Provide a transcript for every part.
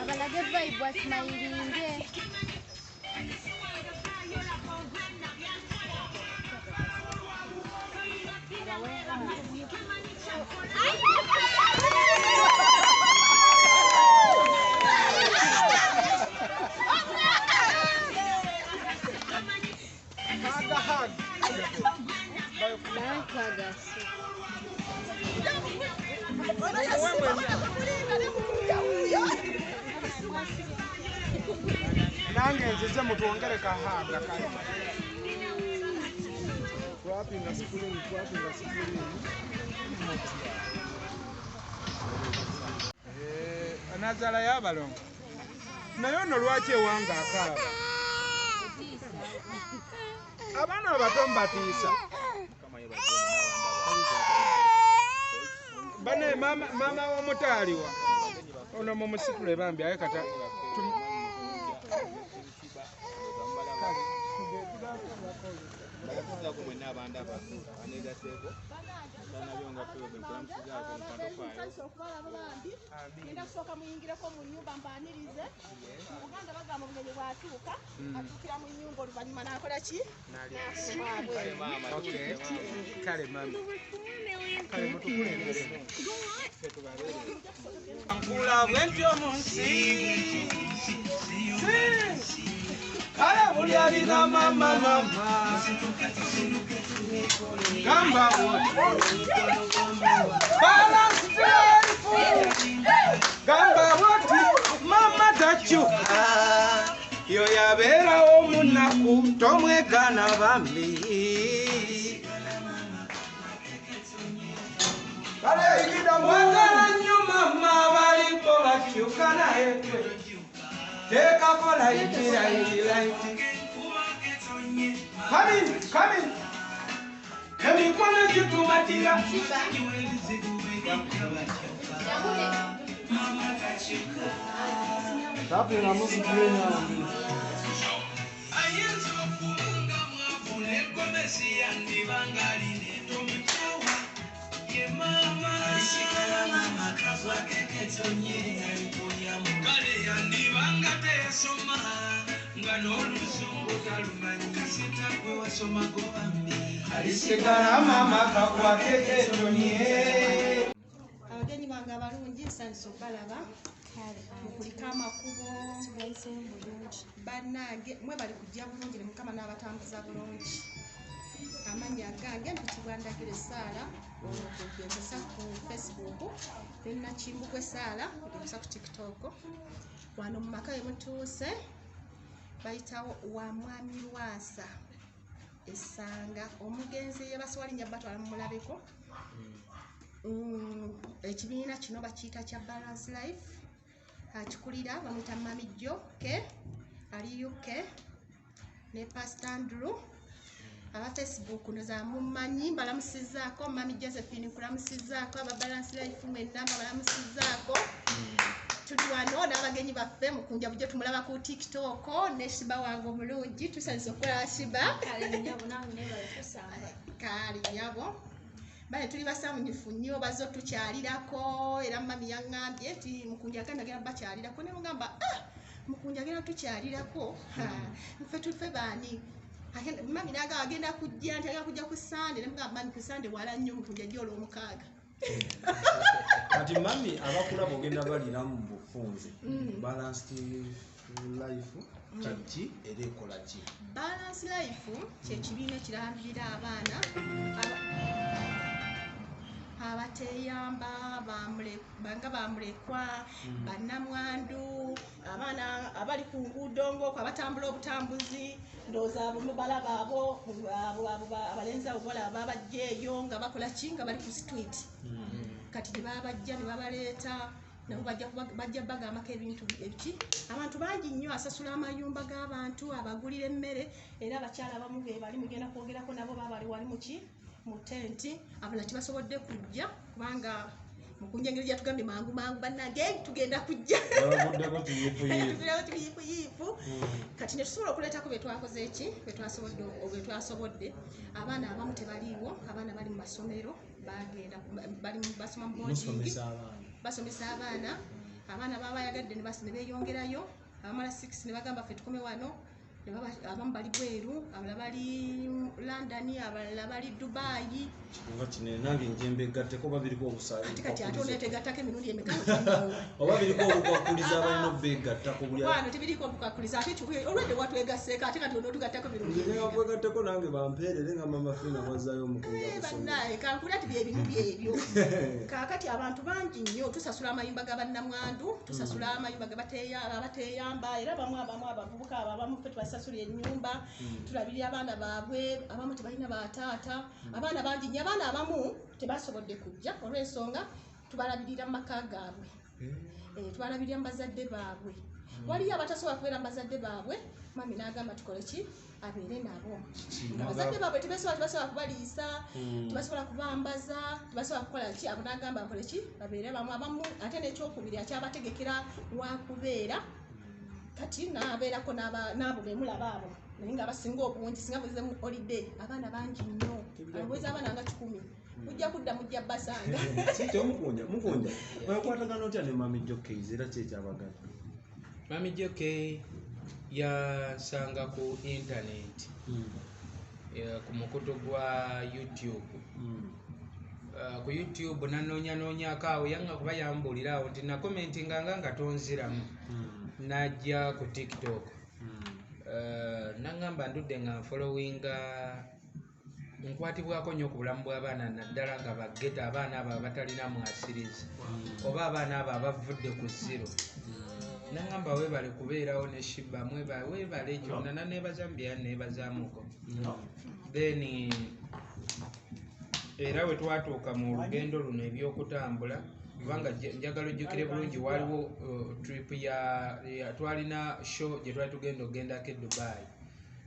Abalage vibe wasmailinge. Nange nzize mutuongere kahaga kale. Wapi na sifuri. Anazala yabalongo. Nayo no lwaki ewanga akaaba. Abaana abato mbatiisa. Bane mama w'omutaaliwa. Ono mu musikule bambi aye kata Kala bulyalira mama Gamba balance Gamba wati mama tachu yo yabeera omunaku tomwegana bambi kale ikida mwagala nnyo mama baliko bakyuka naye take up all right. Come in. Let me call you to Matia. Abagenyi bange abalungi nsanyiza okubalaba mukulika amakubo bannange mwe bali kujja bulungi ne Mukama n'abatambuza bulungi. Amannya gange mpitibwa Ndagire Saala okugenzesa ku Facebook ne Nakimbugwe Saala okugenzesa ku TikTok. Wano mu maka mutuuse bayitawo wa mwami Lwasa Esanga omugenzi yebaswalinnya batwala mu mulabeko. Ekibiina kino bakiyita kya Balance Life akikulira bamuyita Mami Joke ali UK ne Pastor Andrew aba Facebook noza mumanyi balamusizaako Mami Josephine kulamusizaako aba Balance Life mwenna balamusizaako. Tuli wano n'abagenyi baffe Mukunja bujjo tumulaba ku TikTok ne Sheebah wange omulungi tusanyiza okukola Sheebah kali nyabo bale tuli basamunyifu nnyo bazo tukyalirako era Mami yaŋŋambye ti Mukunja agenda bakyalirako ne mugamba Mukunja agenda tukyalirako ffe tufe baani Mami naga agenda kujja nti agenda kujja ku Sande ne mugamba Mami ku Sande wala nnyo Mukunja jjo olw'omukaaga. Kati Mami abakulaba ogenda balira mu bufunze Balanced Life kiki era ekola ki? Balance Life kyekibiina ekirambirira abaana abateyamba banga bamulekwa bannamwandu abaana abali ku nguudo ng'okwo abatambula obutambuzi ndowooza balaba abo abalenzi abo balaba bajja eyo nga bakola ki nga bali ku street kati ne babajja ne babaleeta nabo bajja bagamako ebintu ebiki abantu bangi nnyo asasula amayumba g'abantu abagulira emmere era abakyala abamu be bali mugenda kwogerako nabo babali wali muki mu tenti abalala tibasobodde kujja kubanga Mukunja ngeri yatugambye mangu bannange tugenda kujja abavuddeko tuyifuyifu kati ne tusobola okuleetako betwakoze eki betwasobodde abaana abamu tebaliiwo abaana bali mu masomero bagenda bali basoma mu basomesa abaana babayagadde ne beeyongerayo abamala 6 ne bagamba ffe tukome wano abamu bali bweru abalala bali London abalala bali Dubai nga kino nange njembe gatteko babiriko obusaale kati ate oneetegattako emirundi emikaaga oba biriko obukwakuliza abalina obbeegattako buli wano tebiriko obukwakuliza ate olwedde watwegasseeko ate kati onootugattako mirundi kwegatteko nange bampeerere nga mama Fina mwazaayo Omukunja bannaye kankuli ati byebimu byebyo kaakati abantu bangi nnyo tusasula amayumba g'abannamwandu tusasula amayumba abateeyamba era abamu abavubuka abamu ffe tubasasula ennyumba tulabirira abaana baabwe abamu tebalina bataata abaana bangi nnyo abaana abamu tebasobodde kujja olw'ensonga tubalabirira mu maka gaabwe tubalabirira mu bazadde baabwe waliyo abatasobola kubeera mu bazadde baabwe mami n'agamba tukole ki abeere nabo abazadde baabwe tebasobola kubaliisa tebasobola kubambaza tebasobola kukola ki abo n'agamba nkole ki babeere abamu ate n'ekyokubiri akyabategekera wakubeera kati n'abeerako n'abo bemulaba abo naye nga abasinga obungi singa buze mu holiday abaana bangi nnyo abaweza abaana nga 10 mujja kudda mujja basanga kiki Omukunja oyakwatagana otya ne Mami Jokey's era kyekyabagadde Mami Joke yasanga ku internet ku mukutu gwa YouTube ku YouTube nanoonya awo yanga kuba yambuulirawo nti nakomentinga nga tonziramu najja ku TikTok nangamba ndudde nga nfollowinga nkwatibwako nnyo ku bulamu bw'abaana naddala nga bageta abaana abo abatalina mwasirizi oba abaana abo abavudde ku zero nangamba weebale kubeerawo ne Sheebah weebale kyonna naneebaza mubya neebazaamuko then era we twatuuka mu lugendo luno ebyokutambula kubanga njagala ojjukire bulungi waliwo trip twalina show gye twali tugenda ogendako e Dubai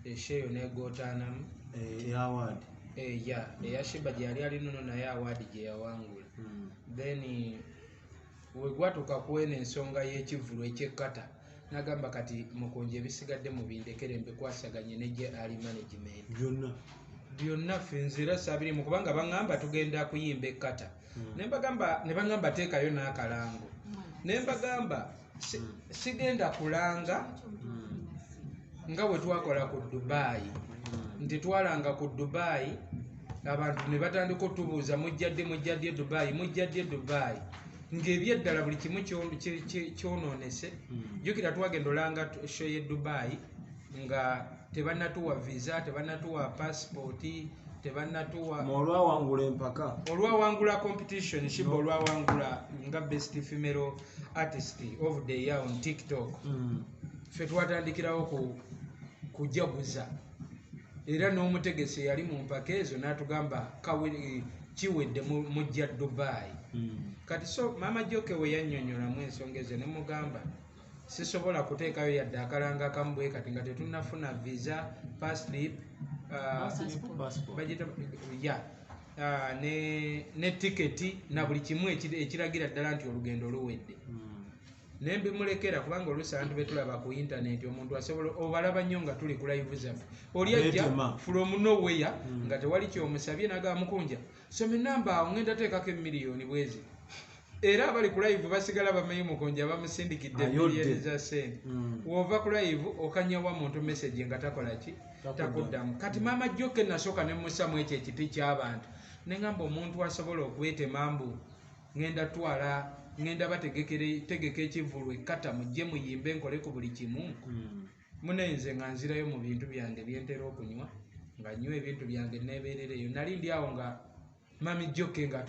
eshow eyo negootaanamu eya Sheebah gye yali alinono naye awaadi gye yawangula then wegwatuuka kuwena ensonga y'ekivulu ekyekkata nagamba kati Mukunja ebisigadde mu bindekere mbikwasaganye ne gye ali management byonna ffe nzira saabirimu kubanga baŋŋamba tugenda kuyimba ekkata ne bagamba teekayo n'akalango ne mbagamba sigenda kulanga nga bwe twakola ku Dubai nti twalanga ku Dubai abantu ne batandika otubuuza mujjadde Dubai ng'ebyeddala buli kimu kyonoonese jjukira twagenda olanga show ye Dubai nga tebannatuwa visa tebannatuwa passport tebannatuwa olwawangula empaka olwawangula competition Sheebah olwawangula nga best female artist of the year on TikTok ffe twatandikirawo kujaguza era n'omutegesi yali mu mpaka ezo n'atugamba kiwedde mujja Dubai kati so Mama Joke we yannyonnyolamu ensonga ezo ne mugamba sisobola kuteekayo yadde akalanga akamu bwe kati nga tetunnafuna visa passport ne tiketi na buli kimu ekiragira ddala nti olugendo luwedde ne mbimulekera kubanga oluusi abantu betulaba ku internet omuntu asobola obalaba nnyo nga tuli ku live zaffe oli ajja from nowhere nga tewali kyomusabye n'agamba Mukunja soma enamba awo ngenda teekako emiliyoni bwezi era abali ku live basigala bamenyi Mukunja bamusindikidde miliyoni za sente wova ku live okanyawa muntu message nga takola ki takuddamu kati Mama Joke nasooka ne musamu ekyo ekiti ky'abantu ne ngamba omuntu asobola okwetema mbu ngenda bategeka ekivulu ekkata mujje muyimbe nkole ku buli kimu munenze nga nzirayo mu bintu byange byentera okunywa nga nywa ebintu byange neebeerereyo nali ndi awo nga Mami Joke nga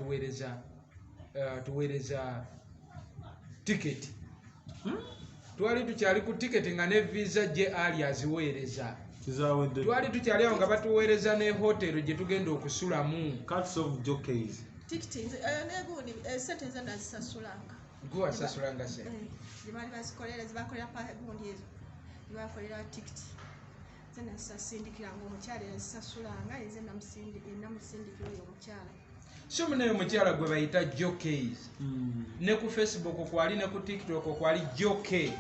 tuweereza tiketi twali tukyali ku tiketi nga ne visa gye ali aziweereza twali tukyali awo nga batuweereza ne hotelo gye tugenda okusulamu tikiti negundi sente nze nazisasulanga gwe wasasulanga sente zebaali bazikolera zebakolera gundi ezo zebakolera tikiti ze nazisasindikiranga omukyala yazisasulanga eze namusindikira oyo omukyala so muneyo mukyala gwe bayita jockeys ne ku Facebook kwali ne ku TikTok kwali jockey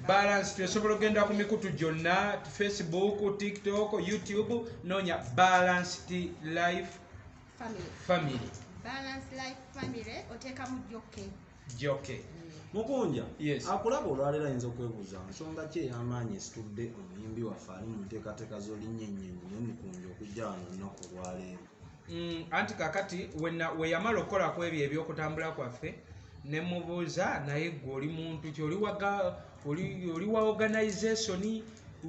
balance tesobola ogenda ku mikutu gyonna Facebook, TikTok, YouTube nonya balanced life family balance life family oteka mu jockey Mukunja yes akulaba olwalero ayinza okwebuuza nsonga ki ey'amaanyi esitudde omuyimbi waffe ali mu nteekateeka z'olinnyenyenyi n'Omukunja okujja wano olunaku olwaleero anti kakati we yamala okukolako ebyo ebyokutambula kwaffe ne mubuuza naye gwe oli muntu ki oli wa organization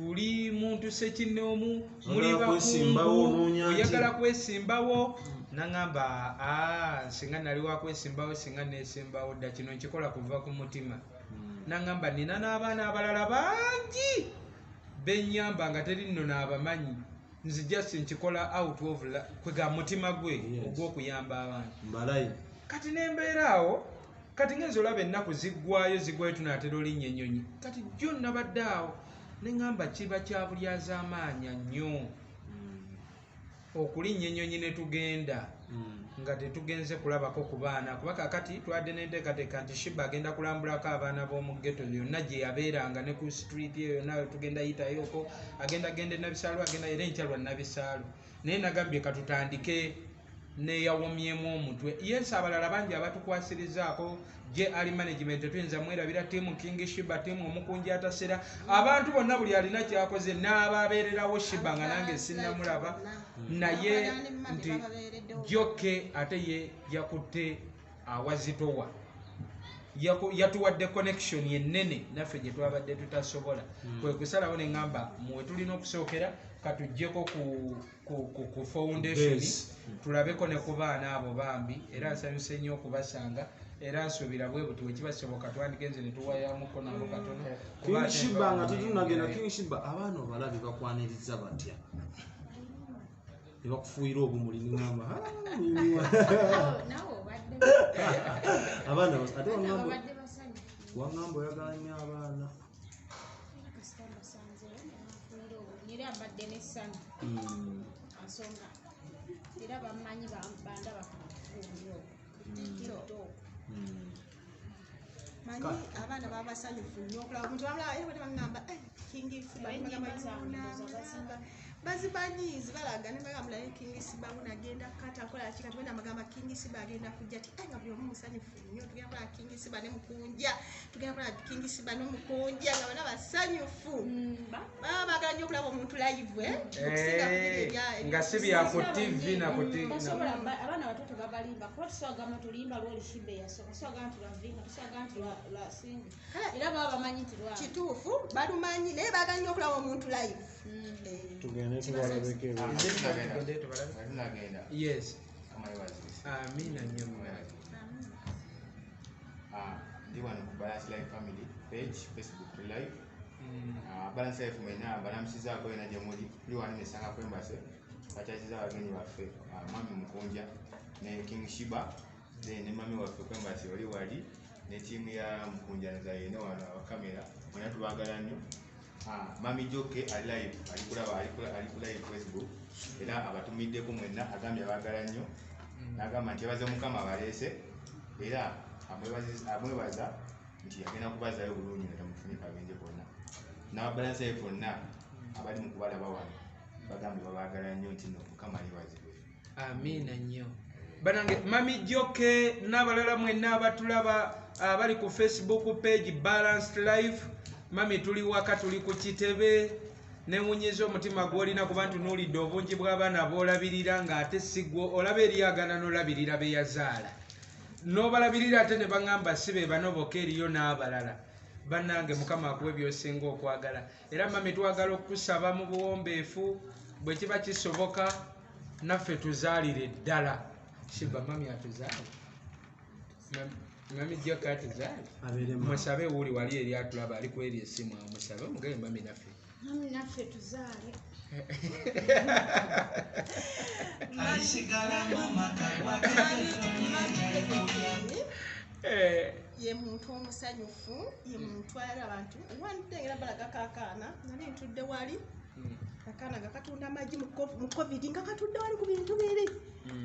oli muntu sekinoomu muli bakungu oyagala kwesimbawo nangamba singa nali wakwesimbawo singa nesimbawo dda kino nkikola kuva ku mutima nangamba nina n'abaana abalala bangi benyamba nga teri nno n'abamanyi nzija sinkikola out of kwega mutima gwe ogw'okuyamba abantu kati nembeera awo kati ngenza olaba ennaku ziggwayo tunatera olinnyennyonyi kati jjo nabadde awo neŋŋamba kiba kya bulyazaamaanya nnyo okulinnyennyonyi ne tugenda nga tetugenze kulabako ku baana kuba kakati twadde n'enteekateeka nti Sheebah agenda kulambulako abaana b'omu ghetto yonna gye yabeeranga ne ku street eyo yonna tugenda yitayoko agenda nabisaalu agenda era enkyalwa nabisaalu naye nagambye katutandike neyawomyemu omutwe yensi abalala bangi abatukwasirizaako je ali management tuyinza mwerabira tiimu King Sheebah tiimu Omukunja Atasera abantu bonna buli alina kyakoze n'ababeererawo Sheebah nga nange sinnamulaba naye nti joke ate ye yakutte awazitowa yatuwadde connection yenene naffe gye twabadde tutasobola kwe kusalawo ne ŋŋamba muwe tulina okusookera katujjeko ku foundation tulabeko ne ku baana abo bambi era nsanyuse nnyo okubasanga era nsuubira bwe buti wekibasoboka twandigenze ne tuwayamuko nabo katono King Sheebah nga tetunagenda King Sheebah abaana obalabi bakwaniriza batya ne bakufuuyira obumuli n'ŋŋamba abaana ate waŋŋamba oyagala nnyo abaana era abadde n'essanyu nsonga era bamanyi bandaba manyi abaana baba basanyufu nnyo okulaba omuntu bamulabaŋŋamba King Sheebah bazimanyi zibalaga ne bagamba naye King Sheebah unagenda kata akola ki kati wena amagamba King Sheebah agenda kujja ti nga buli omu musanyufu nnyo tugenda kola King Sheebah ne Mukunja tugenda kola King Sheebah n'Omukunja nga bana basanyufu baba bagala nnyo okulaba omuntu live okusinga nga si bya ku TV na ku TV abaana bato tebabalimba kuba tuswagamba tulimba lwoli Sheebah yasoka tuswagamba tulavinga tuswagamba tulasinga era baba bamanyi nti lwali kituufu balumanyi naye bagala nnyo okulaba omuntu live tugende tubalabeko yes amina nnyo ndi wano ku Balance Life Family page Facebook live Balance Life mwena balamusizaako yena gye muli tuli wano nesanga kwembase bakyasiza abagenyi baffe mwami Mukunja ne King Sheebah ne mami waffe kwembase oli wali ne tiimu ya Mukunja ne wano abakamera mwena tubagala nnyo mami joke ali live ali ku live Facebook era abatumiddeko mwenna agambye abagala nnyo nagamba nti yabaze Mukama baleese era amwebaza nti agenda kubazayo bulungi nga tamufunika abenje konna n'ababalansa ye fonna abali mu kubalaba wano bagambye babagala nnyo nti Mukama alibazibwe amina nnyo banange mami joke n'abalala mwenna abatulaba abali ku Facebook page Balanced Life mami tuli waka tuli ku kitebe newunyiza omutima gwolina kuba ntunuulidde obungi bw'abaana boolabirira ng'ate sigwo olaba eryagana n'olabirira beyazaala n'obalabirira ate ne baŋŋamba si be bano bokka eriyo n'abalala bannange Mukama akuwa ebyosinga okwagala era mami twagala okusaba mu buwombeefu bwe kiba kisoboka naffe tuzaalire ddala Sheebah mami atuzaale mami joka atuzaale musabe wuli wali eri atulaba ali kweri essimu awo musabe omugabe mami naffe tuzaale ye muntu omusanyufu ye muntu ayala abantu wandengera balagako akaana nali ntudde wali akaana nga katunda amagi mu covid nga katudde wali ku bintu biri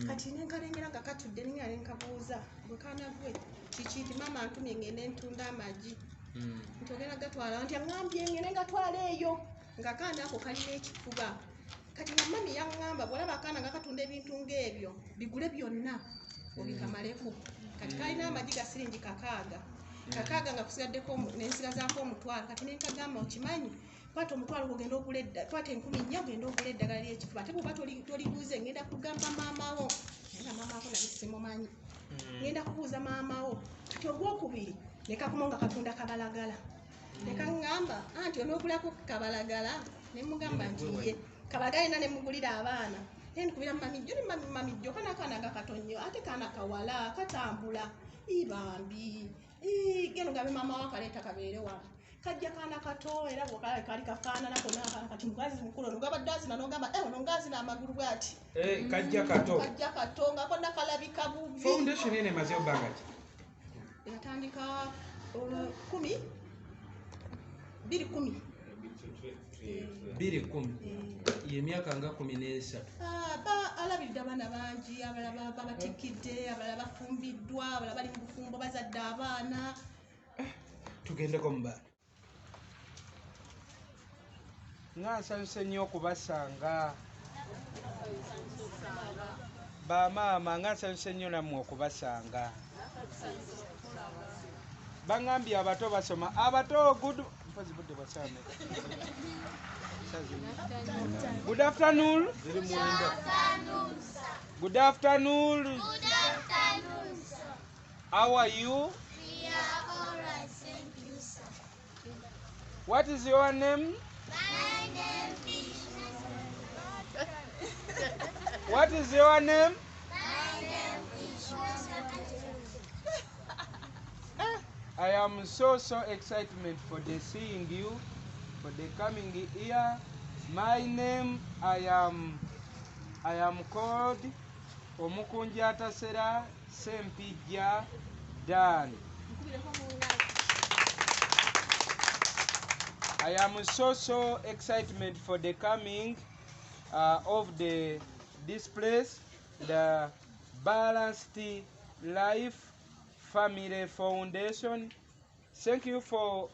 kati nenkalengera nga katudde ninga nenkabuuza bwe kanagwe kiki mama antumye ngende ntunda amagi ntogera gatwala nti aŋambye ngende ngatwala eyo nga kaana ako kalina ekifuba kati nga mami yaŋŋamba bw'olaba akaana nga katunda ebintu ng'ebyo bigule byonna obikamaleko kati kalina amagi ga siringi kakaaga nga kusigaddeko nensigazaako omutwalo kati nenkagamba okimanyi kwata omutwalo ogenda ogula kwata 10 ogenda ogula eddagala ly'ekifuba ate bw'oba toliguze ngenda kugamba maamawo nga maamawo nali simumanyi ngenda kubuuza maamawo kati ogwokubiri nekakuma nga katunda kabalagala nekaŋŋamba anti onoogulako kabalagala nemugamba nti ye kabalagala ena nemugulira abaana nenkubira mamijjo ne mamijjo kaana gakatonyo ate kaana kawala katambula ibambi geno gabe maama wakaleeta kabeere wano kajja kaana kato era bwokala kali kafaananako n'akaana kati mukazi mukulu onogabadde azina nogamba onongazina amagulu bwati kajja kato nga konna kalabika bubi foundation ene emaze obbanga ki yatandika 2010 yemyaka nga 13 alabidde abaana bangi abalala babatikidde abalala bafumbiddwa abalala bali mu bufumbo bazadde abaana tugendeko mu baana nga nsanyuse nnyo okubasanga bamaama nga nsanyuse nnyo nammwe okubasanga baŋŋambye abato basoma abato mpozi budde bwasame good afternoon good afternoon how are you We are all right, thank you, sir. what is your name My name is. what is your name My name is. I am so excited for the seeing you, for the coming here. My name, I am called Omukunja Atasera Sempija Dan. I am so excited for the coming of this place, the Balanced Life Family Foundation. Thank you for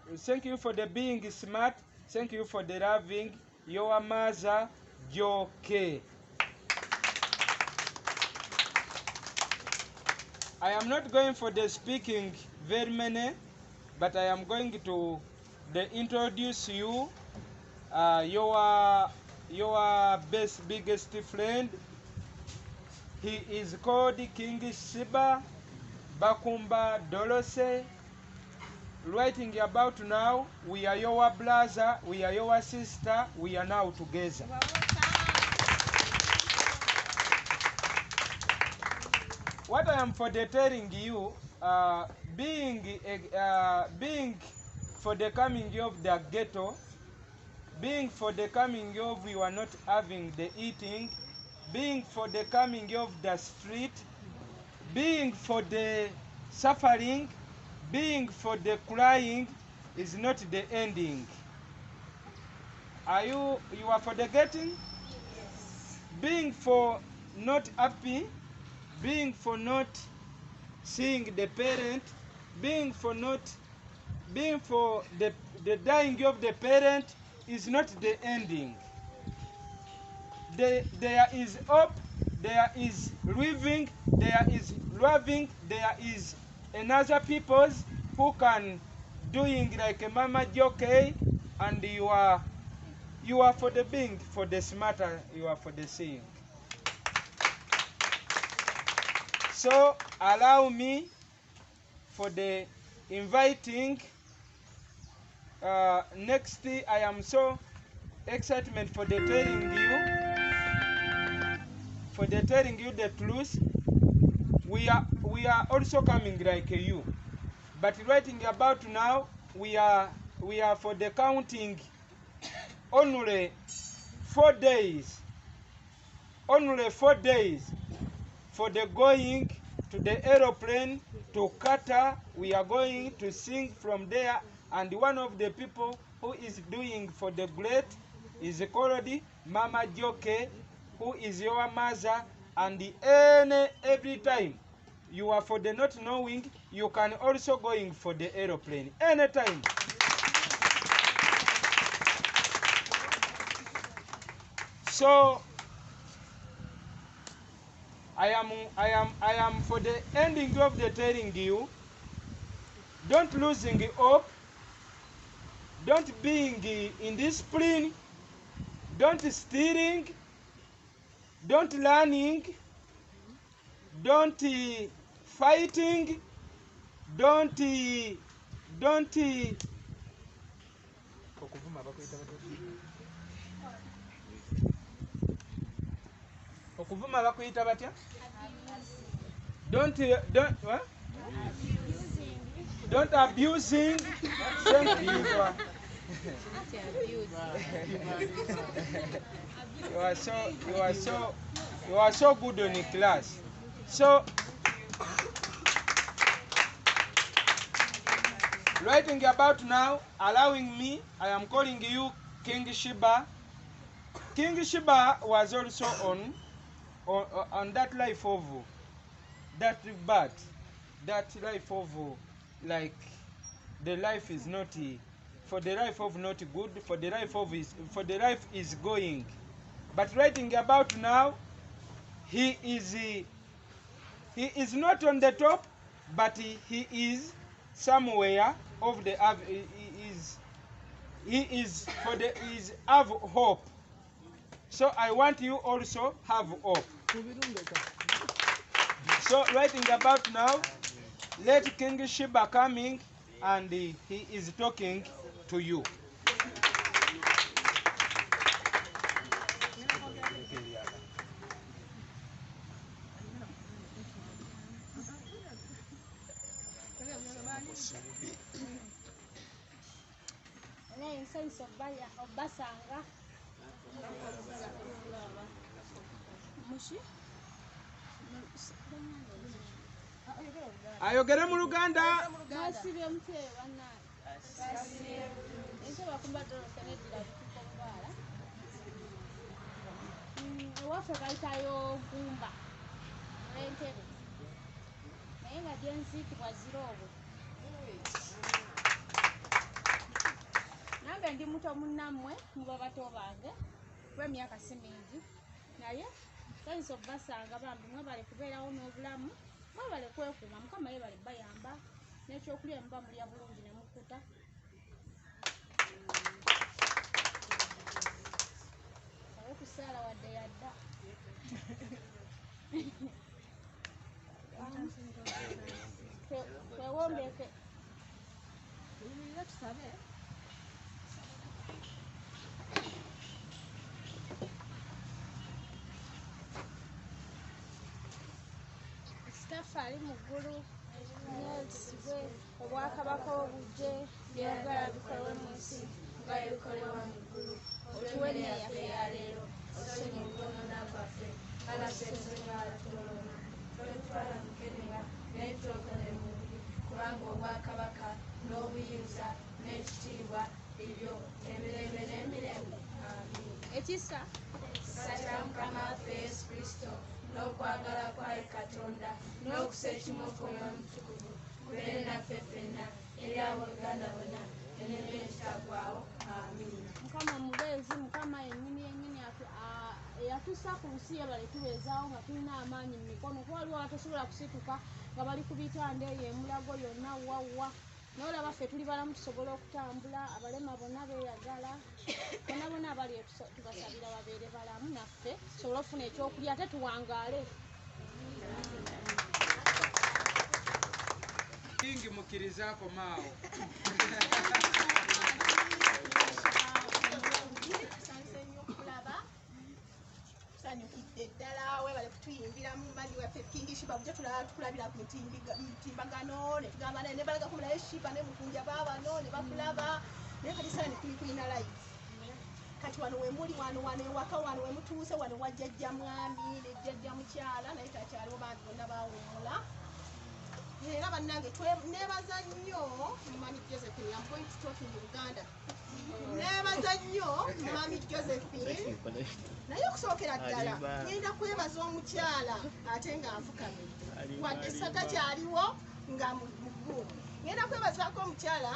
the being smart. Thank you for the loving your mother Joke. I am not going for the speaking very many, but I am going to introduce you your biggest friend. He is called King Sheebah Bakumba Dolose. Writing about now, we are your brother, we are your sister, we are now together. What I am for the telling you, being for the coming of the ghetto, being for the coming of you are not having the eating, being for the coming of the street, being for the suffering, being for the crying is not the ending. You are for the getting? Yes. Being for not happy, being for not seeing the parent, being for the dying of the parent is not the ending. There is hope, there is living, there is loving, there is another peoples who can doing like a Mama Joke, and you are for the being, for the smarter, you are for the seeing. So allow me for the inviting. Next, I am so excited for the telling you the truth. We are also coming like you, but writing about now, we are for the counting only 4 days. Only 4 days for the going to the aeroplane to Qatar. We are going to sing from there, and one of the people who is doing for the great is called Mama Joke, who is your mother, and every time you are for the not knowing, you can also going for the aeroplane anytime. So I am for the ending of the telling you, don't losing hope, don't being indisciplined, don't stealing, don't learning, don't fighting, don't okuvuma bakuyita batya? Don't what? Don't abusing. Thank you. You are so good in class. So writing about now, allowing me, I am calling you King Sheebah. King Sheebah was also on that life of that bad, that life of like the life is not for the life of not good, for the life is going. But writing about now, he is not on the top, but he is somewhere of the he is have hope. So I want you also have hope. So writing about now, let King Sheebah coming and he is talking to you. Ayogere mu Luganda. Ewaffe bayitayo gumba olw'entebe naye nga gyenziikibwa ziroobo. Nange ndi muto munnammwe muba bato bange gw'emyaka si mingi, naye sayinza okubasanga bambi mwebale kubeerawo n'obulamu, mwebale kwekuuma, Mukama yeebale bayamba, n'ekyokulya muba mulya bulungi ne mukuta. Awe kusaala wadde yadda. Twewombeeke. Tusabe. Sitafu ali mu ggulu neetisibwe, obwakabaka obujje, by'oyagala bikolwe mu nsi nga bikolebwa mu ggulu. Otuwe enneyaffe ya leero, osonyiwe okwonoona kwaffe nga naffe tusonyiwa abatwonoona. Totutwala mu kkenera naye twokole mu bibi, kubanga obwakabaka n'obuyinza n'ekitiibwa ebyo emirembe n'emirembe. Amiina. Ekisa kya Mukama waffe Yesu Kristo n'okwagala kwa Katonda n'okusa ekimu kw'Omwoyo Omutukuvu kubeere naffe ffenna eri abooluganda bonna emirembe ekitagwawo. Amiina. Mukama mubeezi, Mukama yennyini eyatussa ku nsi yeebale tubeezaawo nga tulina amaanyi mu mikono, kuba waliwo abatasobola kusituka nga bali ku bitanda eyo emulago yonna wawwa. Naye olaba ffe tuli balamu tusobola okutambula, abalema bonna beeyagala, bonna bonna abali tubasabira babeere balamu naffe tusobole okufuna ekyokulya ate tuwangaale. Kingi mukkirizaako maawo. Tusanyukidde ddala, weebale kutuyimbira mu mani waffe King Sheebah, bujja tukulabira ku mitimbagano ne tugamba ne balagako mulayo Sheebah ne Mukunja baabano ne bakulaba, naye kati sala ne tulina live. Kati wano we muli wano ewaka wano we mutuuse wano wa jjajja mwami ne jjajja mukyala, naye takyaliwo bantu bonna baawummula. era bannange nebaza nnyo Mami Josephine, I'm going to talk in Uganda. Nebaza nnyo Mami Josephine, naye okusookera ddala ngenda kwebaza omukyala ate nga nfukamidde wadde sata kyaliwo nga mugulu. Ngenda kwebazaako omukyala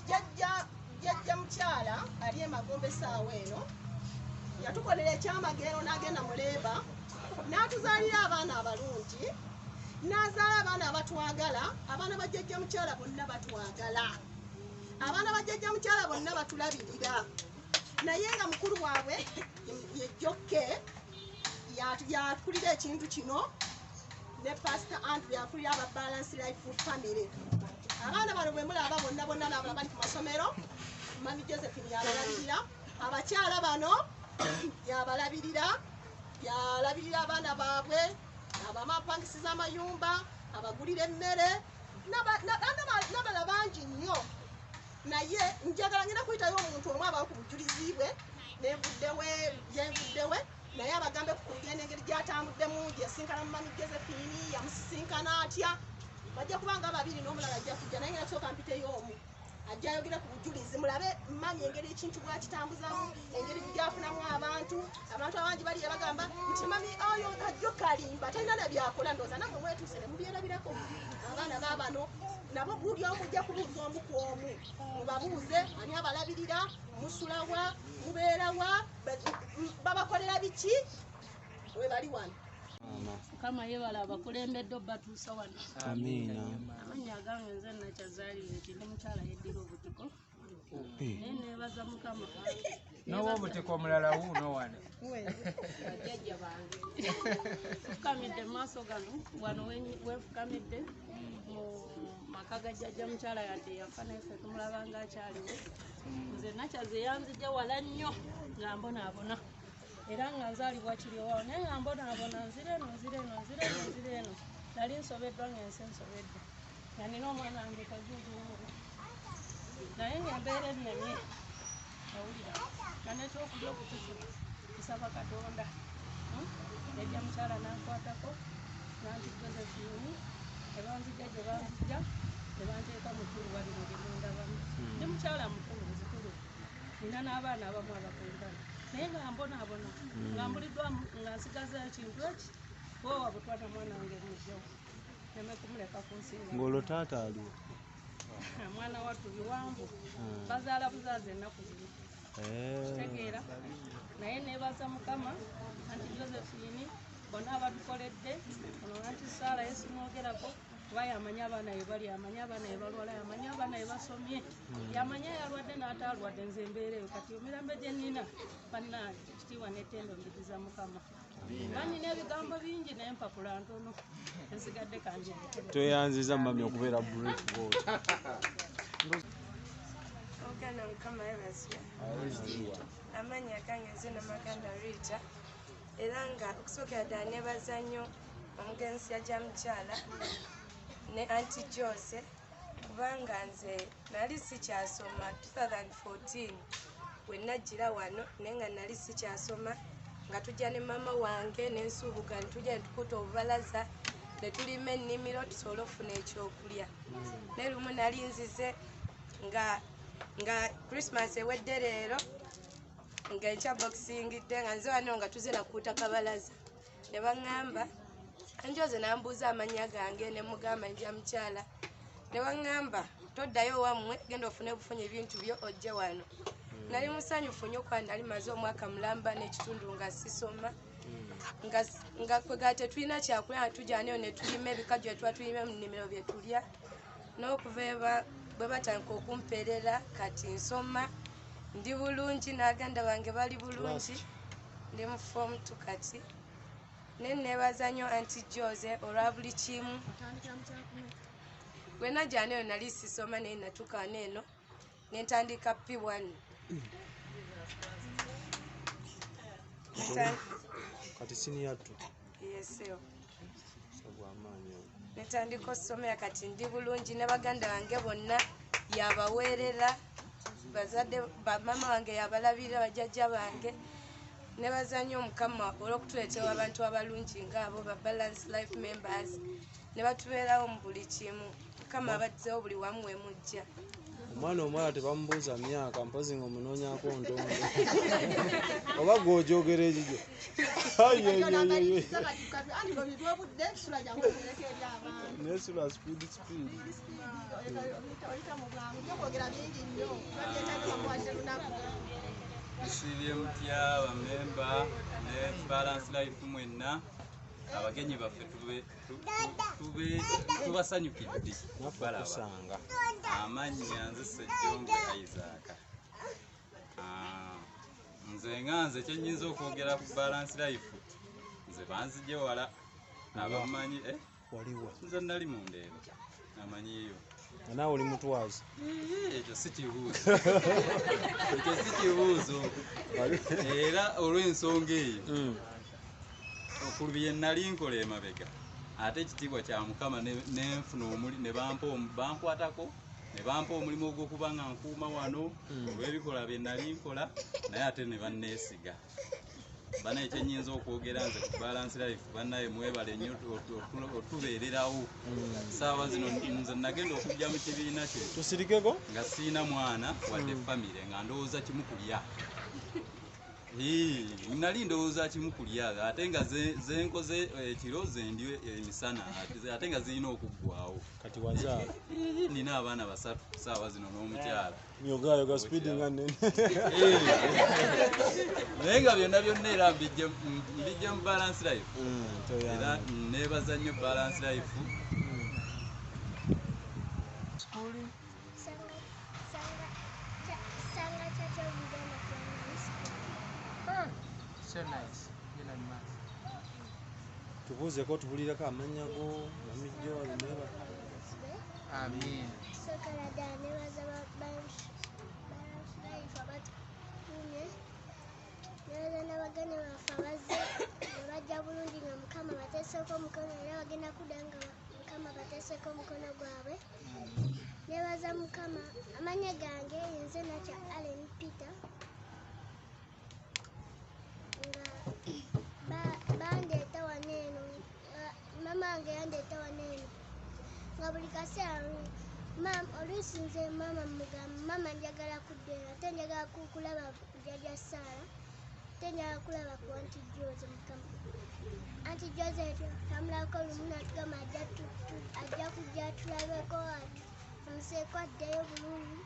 jjajja mukyala ali emagombe essaawa eno yatukolera ekyamagero n'agenda mu leeba n'atuzaalira abaana abalungi n'azaala abaana abatwagala. Abaana ba jjajja mukyala bonna batwagala, abaana ba jjajja mukyala bonna batulabirira, naye nga mukulu waabwe ye Jokke yakulira ekintu kino ne Pastor Andrew yakulira aba Balance Life Family. Abaana bano bwe mulaba bonna n'abalala bali ku masomero, Mami Josephine yabalabirira. Abakyala bano yabalabirira abaana baabwe, abamapangisiza amayumba, abagulira emmere n'abalala bangi nnyo. Naye njagala ngenda kuyitayo omuntu omu abawo ku bujulizi bwe yenvuddewe naye abagambe ku kugenda engeri gy'atambuddemu, gyesinkana mu Mami Josephine, yamusisinkana atya. Bajja kubanga ababiri n'omulala ajja kujja, naye ngenda kusooka mpiteyo omu ajja ayogera ku bujulizi, mulabe Mami engeri ekintu bwakitambuzamu, engeri gyafunamu abantu abangi bali bagamba nti Mami oyo ajjo kalimba talina na byakola. Ndowooza nammwe mwetuuse ne mubyerabirako. Abaana baabano nabo buli omu ujja kubuuza omu ku omu, mubabuuze ani abalabirira, musulawa, mubeerawa, babakolera biki we bali wano. Mukama yebala abakulembedde obbatuusa wano. Amiina. Amannya agange nze nakyazaalire nti ndi mukyala yeddira obutiko naye neebaza Mukama. N'owa obutiko omulala wuuno wano. Bajjajja bange fukamidde mu maaso gano wano wefukamidde mu maka ga jjajja mukyala yadde yafa naye ffe tumulaba ng'akyaliwo. Nze nakyaze yanzijja wala nnyo nga mbonaabona era nga nzaalibwa Kiryowawo naye nga mbonaabona nzire eno nali nsobeddwa ng'ensi nsobedde nga nina omwana wange kazuuzuwuulu naye ng'embeera ennemye awulira nga nekyokulya okutuzibu kusaba Katonda. Jjajja mukyala nankwatako nanti Josephine ebanzijja gye banzijja ne banteeka mukulu walino gye mundabamu. Ndi mukyala mukulu muzikulu, nina n'abaana abamu abakundana naye nga mbonaabona nga mbuliddwa nga nsigaza ekintu eki bwowa butwata mwana wange mujjawo neme kumuleka kunsinga. Ng'olwo taata aliwo? Mwana wattu biwanvu bazaala buzaazi ennaku ziri tegeera. Naye neebaza Mukama anti Josephine bonna abatukoledde ono anti Saala yesinoogerako kuba yamanya abaana be bali, yamanya abaana be balwala, yamanya abaana be basomye, yamanya yalwadde n'ataalwadde. Nze embeera eyo kati emirembe gye nnina bannange ekitiibwa n'ettendo mbiriza Mukama. Bannina ebigambo bingi naye empapula ntono ensigadde kange. Tweyanziza Mami okubeera brief vote. Oganda Mukama yebazibwa. Amannya gange nze Namaganda Rita era nga okusookera ddala neebaza nnyo omugenzi yajja mukyala ne Anti Jose kubanga nze nali sikyasoma 2014 we najjira wano naye nga nali sikyasoma nga tujja ne mama wange n'ensuubuga ne tujja ne tukuta obubalaza ne tulima ennimiro tusobole okufuna ekyokulya. Naye lumu nali nzize nga Christmas ewedde leero nga enkya boxingidde nga nze wano nga tuze nakuuta kabalaza ne baŋŋamba Anjoze n'ambuuza amannya gange ne mugamba njja mukyala ne baŋŋamba toddayo wammwe genda ofune bufunye ebintu byo ojje wano. Nali musanyufu nnyo kuba nali maze omwaka mulamba n'ekitundu nga sisoma nga kwega tetulina kyakulya nga tujja neyo ne tulima ebikajjo bye tuba tulima mu nnimiro bye tulya n'okuva bwe batandika okumpeerera kati nsoma ndi bulungi n'aganda bange bali bulungi ndi mu form 2 kati. Ne neebaza nnyo Anti Jose olwa buli kimu. Bwe najja neyo nali sisoma naye natuuka neeno ne ntandika P1. Kati senior 2. Yes, yo. Sabwamaanyi. Netandika okusomera kati ndi bulungi ne baganda bange bonna yabaweerera bazadde bamama wange yabalabirira bajjajja bange nebaza nnyo Mukama olw'okutuleetera abantu abalungi ng'abo ba Balance Life members ne batubeerawo mu buli kimu. Mukama abaddewo buli wamu we mujja. Omwana omwala tebamubuuza myaka mpozi ng'omunoonyako ntondo oba gw'ojogera ekigyo. Nesula speed. Tusiibye mutya bamemba ne Balance Life mwenna abagenyi baffe tubasanyukidde balaba amannya nze Sejjonge Isaac. Nze kyenyinza okwogera ku Balance Life nze banzije wala abamanyi waliwo nze nali mu Ndeeba amanyiyo naawe oli mutwazi. Ekyo si kibuuzo era olw'ensonga eyo okulubye nali nkola emabega ate ekitiibwa kya Mukama nenfuna ne bankwatako ne bampa omulimu ogw'okuba nga nkuuma wano olw'ebikola bye nali nkola naye ate ne banneesiga. Banaye kyenyinza okwogera nze ku Balance Life bannaye mwebale nnyo otubeererawo. Saawa zino nze nagenda okujja mu kibiina kye tusirikeko nga siina mwana wadde famire nga ndowooza kimu kulya. Nali ndowooza kimu kulya ate nga zenkoze ekiro zendye emisana ate nga zirina okuggwawo. Kati wazaala? Nina abaana 3 saawa zino n'omukyala. Yoga speed nga nnene. Naye nga byonna era mbijja mu Balance Life. Era neebaza nnyo Balance Life. So nice. Tubuuzeko tubulireko amannya go namijjo alineba. Amen. N'abagane baffe abazze bajja bulungi nga Mukama bateeseko omukono era bagenda kudda nga Mukama bateeseko omukono gwabwe. Neebaza Mukama. Amannya gange nze nakya Allen Peter nga bandeeta wano eno mama wange yandeeta wano eno nga buli kaseera oluusi nze mama mugamba mama njagala kudda eno ate njagala kulaba jjajja Saara ate njagala kulaba ku Aunty Jose. Mukama Aunty Jose tamulako lumu natugamba ajja kujja tulabeko amuseeko addeyo bulungi.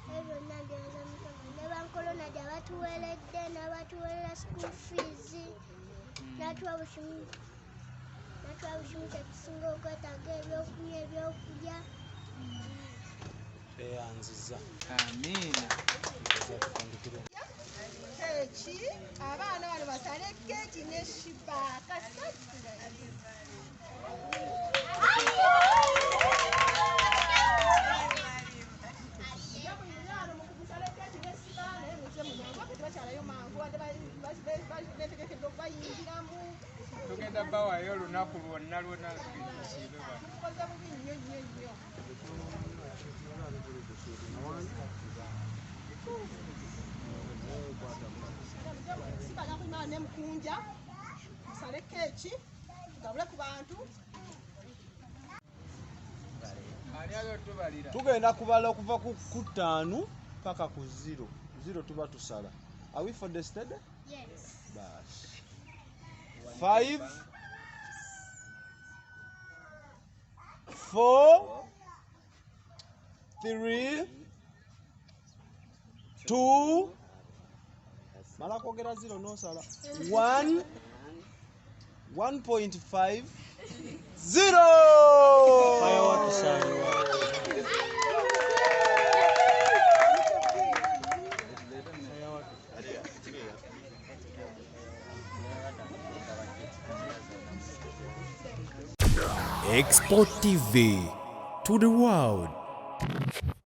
Ebyo byonna mbyoza Mukama. Ne bankolona gye abatuweeredde n'abatuweerera school fees n'atuwa bukimu kyetusinga okwetaaga ebyokunywa ebyokulya. Eyanziza. Amiina. Keeki abaana bano basale keeki ne Sheebah tugenda bawayo olunaku lwonna ne Mukunja musale keeki tugabule ku bantu. Tugenda kubala okuva ku 5 paka ku 0 tuba tusala. Are we for the steady? Yes. Bash. 5 4 3 2 mala kwogera 0 nosala 1 1.5 0 Export TV to the world.